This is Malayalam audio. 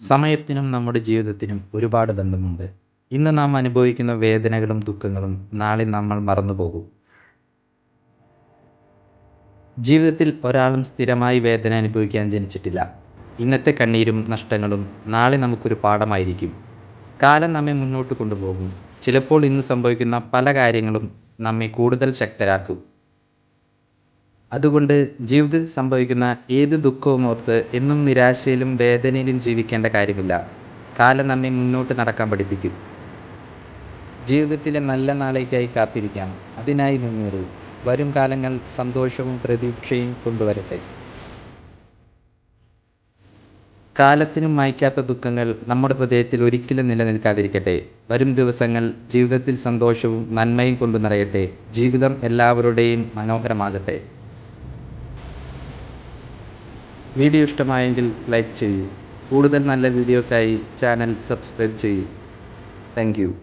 സമയത്തിനും നമ്മുടെ ജീവിതത്തിനും ഒരുപാട് ബന്ധമുണ്ട്. ഇന്ന് നാം അനുഭവിക്കുന്ന വേദനകളും ദുഃഖങ്ങളും നാളെ നമ്മൾ മറന്നുപോകും. ജീവിതത്തിൽ ഒരാളും സ്ഥിരമായി വേദന അനുഭവിക്കാൻ ജനിച്ചിട്ടില്ല. ഇന്നത്തെ കണ്ണീരും നഷ്ടങ്ങളും നാളെ നമുക്കൊരു പാഠമായിരിക്കും. കാലം നമ്മെ മുന്നോട്ട് കൊണ്ടുപോകും. ചിലപ്പോൾ ഇന്ന് സംഭവിക്കുന്ന പല കാര്യങ്ങളും നമ്മെ കൂടുതൽ ശക്തരാക്കും. അതുകൊണ്ട് ജീവിതത്തിൽ സംഭവിക്കുന്ന ഏത് ദുഃഖവും ഓർത്ത് എന്നും നിരാശയിലും വേദനയിലും ജീവിക്കേണ്ട കാര്യമില്ല. കാലം നമ്മെ മുന്നോട്ട് നടക്കാൻ പഠിപ്പിക്കും. ജീവിതത്തിലെ നല്ല നാളേക്കായി കാത്തിരിക്കാം. അതിനായി മുന്നേറൂ. വരും കാലങ്ങൾ സന്തോഷവും പ്രതീക്ഷയും കൊണ്ടുവരട്ടെ. കാലത്തിനും മായ്ക്കാത്ത ദുഃഖങ്ങൾ നമ്മുടെ ഹൃദയത്തിൽ ഒരിക്കലും നിലനിൽക്കാതിരിക്കട്ടെ. വരും ദിവസങ്ങൾ ജീവിതത്തിൽ സന്തോഷവും നന്മയും കൊണ്ട് നിറയട്ടെ. ജീവിതം എല്ലാവരുടെയും മനോഹരമാകട്ടെ. വീഡിയോ ഇഷ്ടമായെങ്കിൽ ലൈക്ക് ചെയ്യൂ. കൂടുതൽ നല്ല വീഡിയോക്കായി ചാനൽ സബ്സ്ക്രൈബ് ചെയ്യൂ. Thank you.